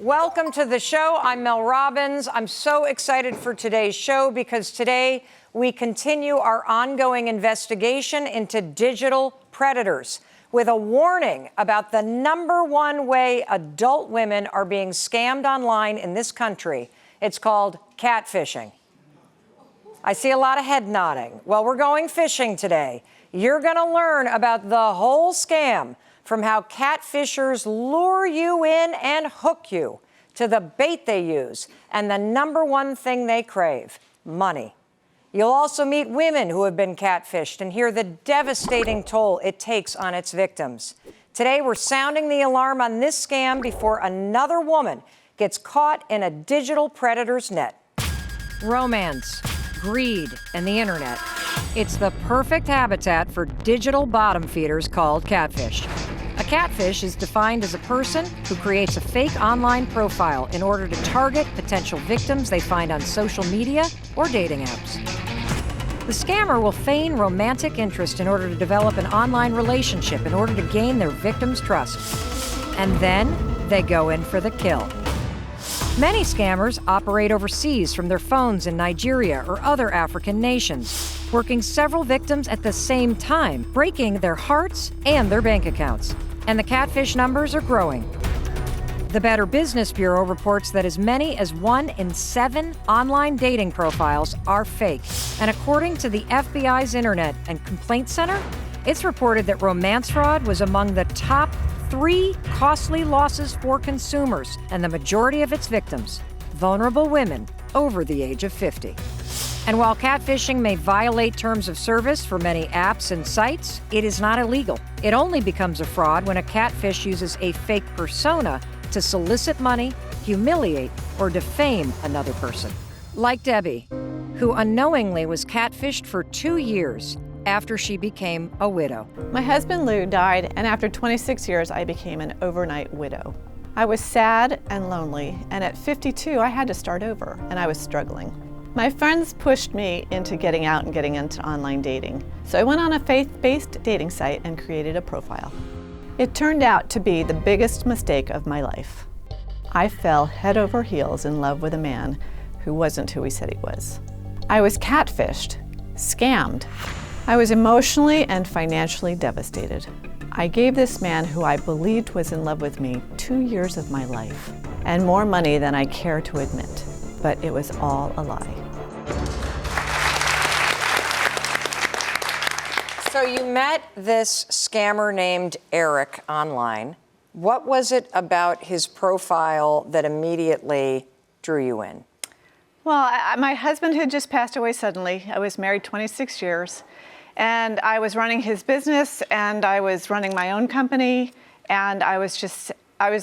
Welcome to the show. I'm Mel Robbins. I'm so excited for today's show because today we continue our ongoing investigation into digital predators with a warning about the #1 way adult women are being scammed online in this country. It's called catfishing. I see a lot of head nodding. Well, we're going fishing today. You're going to learn about the whole scam, from how catfishers lure you in and hook you, to the bait they use, and the #1 thing they crave, money. You'll also meet women who have been catfished and hear the devastating toll it takes on its victims. Today, we're sounding the alarm on this scam before another woman gets caught in a digital predator's net. Romance, greed, and the internet. It's the perfect habitat for digital bottom feeders called catfish. A catfish is defined as a person who creates a fake online profile in order to target potential victims they find on social media or dating apps. The scammer will feign romantic interest in order to develop an online relationship in order to gain their victim's trust. And then they go in for the kill. Many scammers operate overseas from their phones in Nigeria or other African nations, working several victims at the same time, breaking their hearts and their bank accounts. And the catfish numbers are growing. The Better Business Bureau reports that as many as 1 in 7 online dating profiles are fake. And according to the FBI's Internet and Complaint Center, it's reported that romance fraud was among the top 3 costly losses for consumers, and the majority of its victims, vulnerable women over the age of 50. And while catfishing may violate terms of service for many apps and sites, it is not illegal. It only becomes a fraud when a catfish uses a fake persona to solicit money, humiliate, or defame another person. Like Debbie, who unknowingly was catfished for 2 years after she became a widow. My husband Lou died, and after 26 years, I became an overnight widow. I was sad and lonely, and at 52, I had to start over, and I was struggling. My friends pushed me into getting out and getting into online dating. So I went on a faith-based dating site and created a profile. It turned out to be the biggest mistake of my life. I fell head over heels in love with a man who wasn't who he said he was. I was catfished, scammed. I was emotionally and financially devastated. I gave this man who I believed was in love with me 2 years of my life and more money than I care to admit, but it was all a lie. So you met this scammer named Eric online. What was it about his profile that immediately drew you in? Well, my husband had just passed away suddenly. I was married 26 years, and I was running his business, and I was running my own company, and I was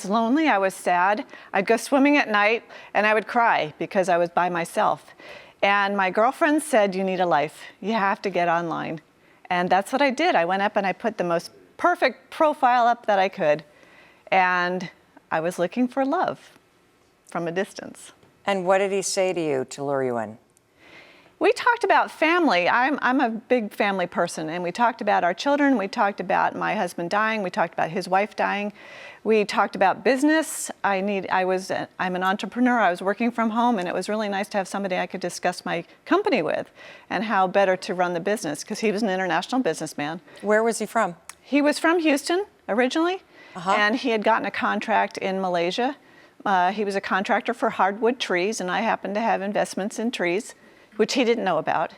lonely, I was sad. I'd go swimming at night, and I would cry because I was by myself. And my girlfriend said, "You need a life. You have to get online." And that's what I did. I went up and I put the most perfect profile up that I could. And I was looking for love from a distance. And what did he say to you to lure you in? We talked about family. I'm a big family person, and we talked about our children. We talked about my husband dying. We talked about his wife dying. We talked about business. I'm an entrepreneur. I was working from home, and it was really nice to have somebody I could discuss my company with and how better to run the business, because he was an international businessman. Where was he from? He was from Houston originally, and he had gotten a contract in Malaysia. He was a contractor for hardwood trees, and I happened to have investments in trees, which he didn't know about.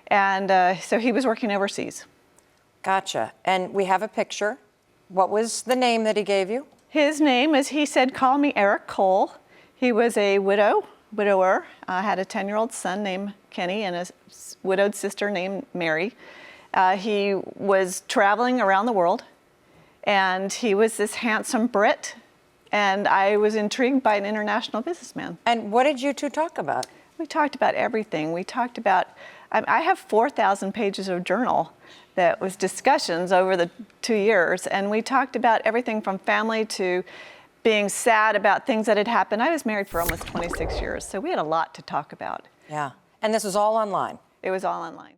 And so he was working overseas. Gotcha. And we have a picture. What was the name that he gave you? His name, as he said, call me Eric Cole. He was a widower, had a 10-year-old son named Kenny and a widowed sister named Mary. He was traveling around the world, and he was this handsome Brit, and I was intrigued by an international businessman. And what did you two talk about? We talked about everything. We talked about, I have 4,000 pages of journal that was discussions over the 2 years, and we talked about everything from family to being sad about things that had happened. I was married for almost 26 years, so we had a lot to talk about. Yeah, and this was all online? It was all online.